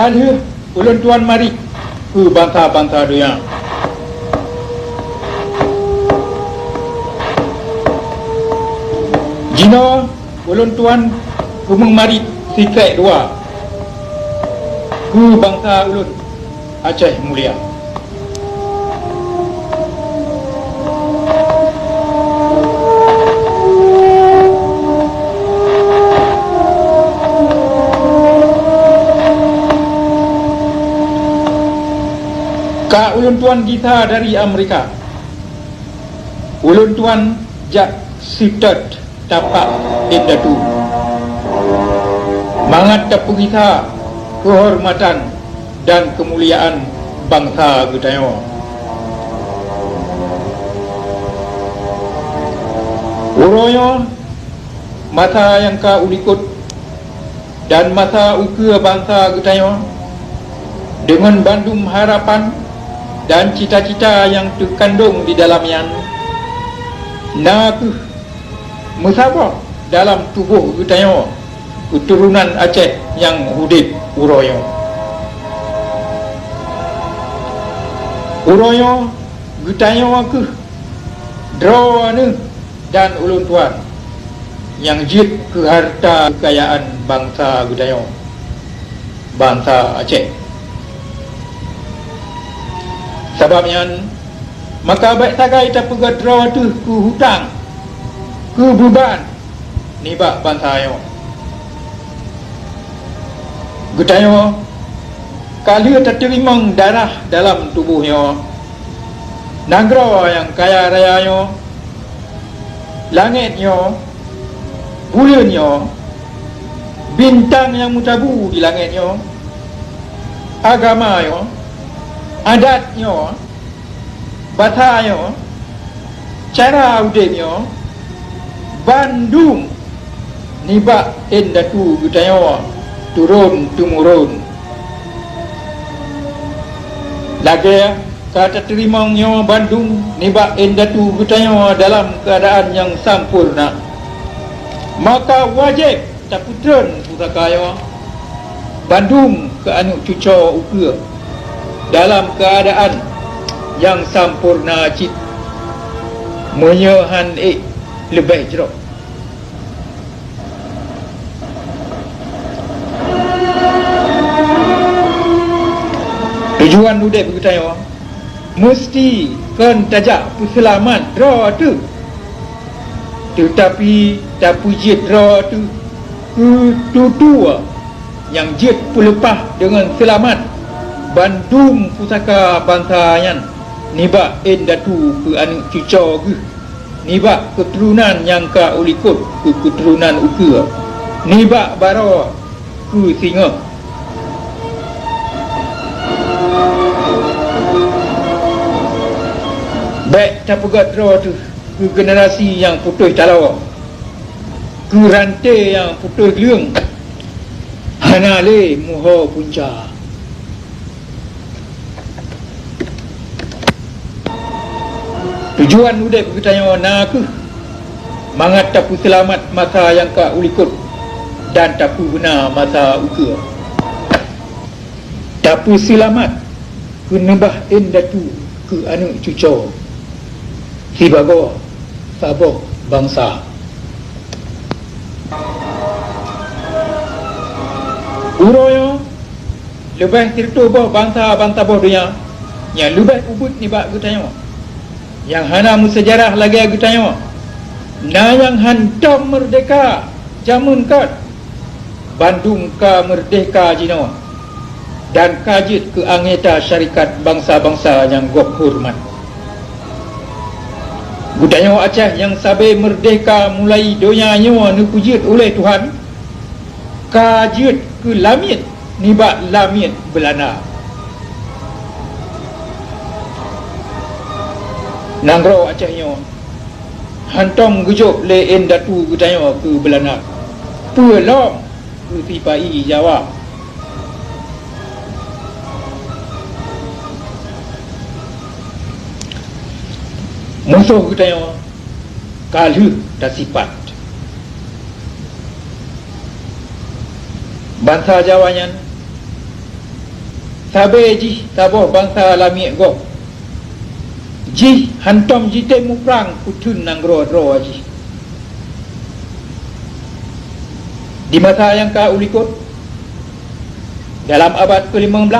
Kalau ulun tuan mari ke bangsa-bangsa dunia, jina ulun tuan kumeng mari sikit dua ke bangsa ulun Aceh Mulia. Ka ulun tuan kita dari Amerika, ulun tuan jak sitat tapak indatu mangat tapu kita kehormatan dan kemuliaan bangsa Gutayo. Uroyo masa yang ka ulikut dan masa uke bangsa Gutayo dengan bandum harapan dan cita-cita yang terkandung di dalamnya, nak musabah dalam tubuh Gutayo, keturunan Aceh yang hudip Uroyo. Uroyo Gutayo ke draw ni dan ulun tuan yang jit ke harta kekayaan bangsa Gutayo, bangsa Aceh. Sebabnya maka baik tagai tak pegadra tu ke hutang, ke beban nibak bangsa ayo. Gutayo kali terterima darah dalam tubuhnya, negara yang kaya rayanya, langitnya, bulannya, bintang yang mutabu di langitnya, agamanya, adatnya, batanya, cara udipnya, bandung nibak endatu Gutayo turun temurun. Lagi kata terimanya bandung nibak endatu Gutayo dalam keadaan yang sempurna, maka wajib taputran pusakaya bandung ke anu cuco uke dalam keadaan yang sempurna cit menyahan lebih jerok. Tujuan udip Gutayo mesti kan tajak puselamat draw tu, tetapi tak pujit draw tu tutua yang jit pulepah dengan selamat bandung pusaka bangsa yang nibak endatu ke anu cuco ke nibak keturunan yang ka ulikut ke keturunan uke nibak bara ke singa. Baik tak pegat draw tu ke generasi yang putus talawa, ke rantai yang putus liung, hanale muho punca. Tujuan udip Gutayo nak mangat tapu selamat masa yang ka ulikut dan tapu guna masa uke. Tapu selamat ke nebah endatu ke anu cuco sibago sabo bangsa. Uroyo lebih tirtu boh bangsa-bangsa boh dunia yang lebih ubud nibak Gutayo, yang hana sejarah lagi Gutayo, na yang hantam merdeka jamun kat Bandung ka merdeka jino dan kajit ke anggota syarikat bangsa-bangsa yang gop hormat. Gutayo Aceh yang sabe merdeka mulai donyanya nu pujit oleh Tuhan, kajit ke lamit nibak lamit Belanda. Nanggro Acehnya hantam gujuk le endatu Gutayo ke Belanda, pelom ke tipai Jawa. Musuh Gutayo kalu dan sifat bangsa Jawanya sabe ji taboh bangsa lami go ji hantom ji temu perang putun nanggro dro ji di masa yang ka ulikut dalam abad ke-15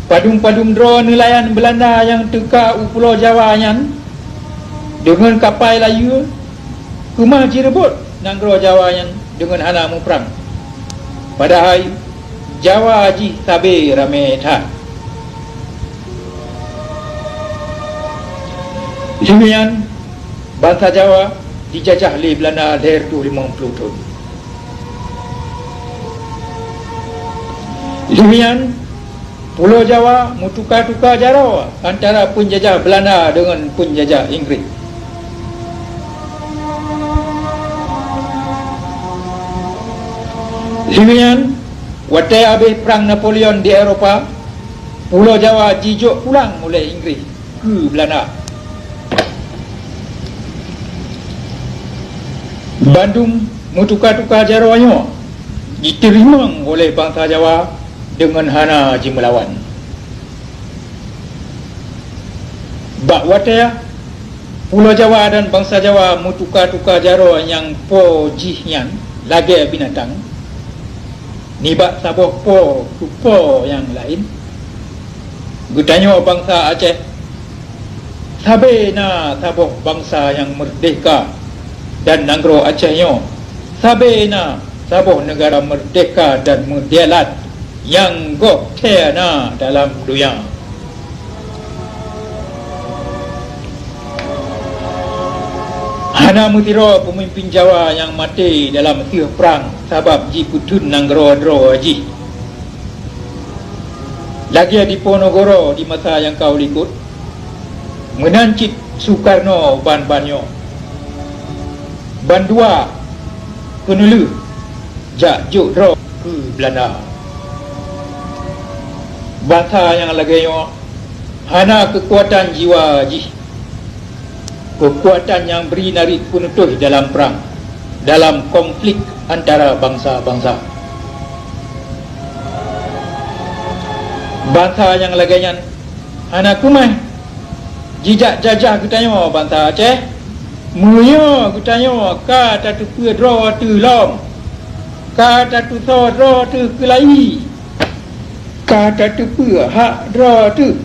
padum-padum dro nelayan Belanda yang teka Pulau Jawa nyan dengan kapal layu kumah jirebut nanggro Jawa nyan dengan hana mu perang padahal Jawa ji sabe rame tha Demikian bangsa Jawa dijajah oleh Belanda dari 50 tahun. Demikian Pulau Jawa mutukar-tukar jara antara penjajah Belanda dengan penjajah Inggeris. Demikian waktu habis perang Napoleon di Eropah, Pulau Jawa dijuk pulang oleh Inggeris ke Belanda. Bandung mutukar-tukar jarawanya diterima oleh bangsa Jawa dengan hana ji melawan. Bak wataya Pulau Jawa dan bangsa Jawa mutukar-tukar jaraw yang po jihnya lagi binatang. Ni bak saboh po tu po yang lain. Gutanya bangsa Aceh sabe na saboh bangsa yang merdeka dan nanggro Acehnya sabena saboh negara merdeka dan mudialat yang gok teana dalam dunia. Hana mutiro pemimpin Jawa yang mati dalam tiuh perang sabab ji putun nanggro dro ji. Lagi di Ponorogo di masa yang kau likut menancit Soekarno ban-banyo bandua penulu jak juk dro ke Belanda. Bangsa yang laganya hana kekuatan jiwa ji, kekuatan yang beri narik penutuh dalam perang, dalam konflik antara bangsa-bangsa. Bangsa yang laganya hana kumai jijak jajah kutanya bangsa Aceh muya kutanya ka tatu pue dro tu lom ka tatu so dro tu kelai ka tatu pue hak dro tu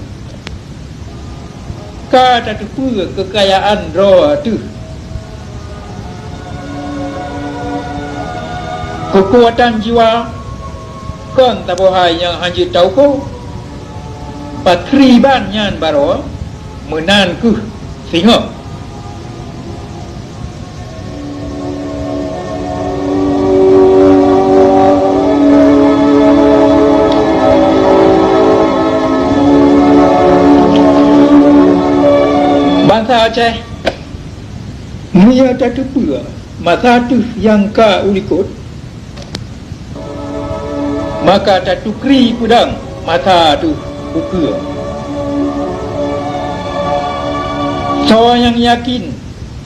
ka tatu pue kekayaan dro tu. Kekuatan jiwa kon tabohai yang hanji tau ko patri ban nyan baro menan ku singa. Bangsa Aceh Mia tatu pua masa tu yang ka ulikut maka tatu kri kudang masa tu ukur. So yang yakin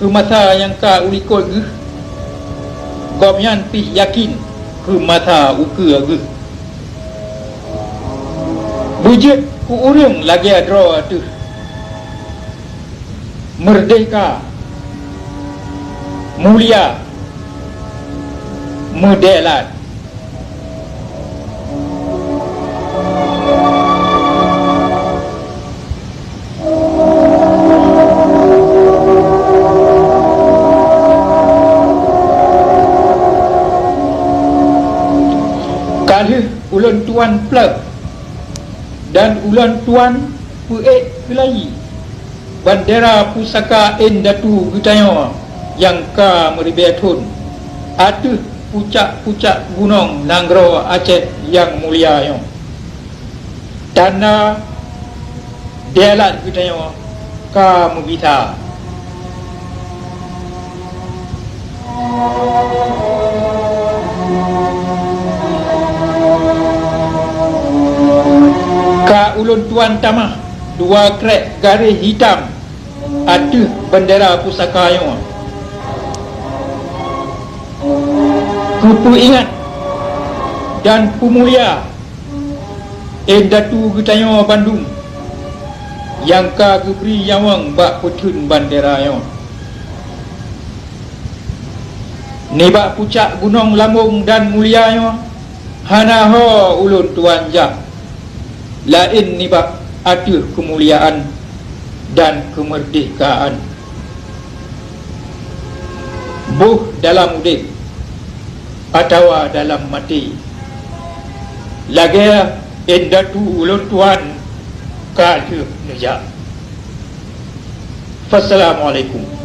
ke masa yang ka ulikut ge gomyan pi yakin ke masa ukur ge bujut ku urang lagi adro tu merdeka, mulia, mudelat. Kali ulan tuan plug dan ulan tuan puek kelai bandera pusaka Endatu Gutanya yang ka meribetun atuh pucak-pucak gunung Nanggro Aceh yang mulia yang tanah Delat Gutanya ka mubita ka ulun tuan tamah dua krek garis hitam ada bendera pusaka yang kutu ingat dan pemulia Datu getayo Bandung yang ka gebri yawang bak putun bandera yo ni bak pucak gunung Lambung dan mulia yo hana ho ulun tuan jah lain ni bak atur kemuliaan dan kemerdekaan buh dalam udip atau dalam mati lagi Datu ulun tuan kalih nejak. Wassalamualaikum.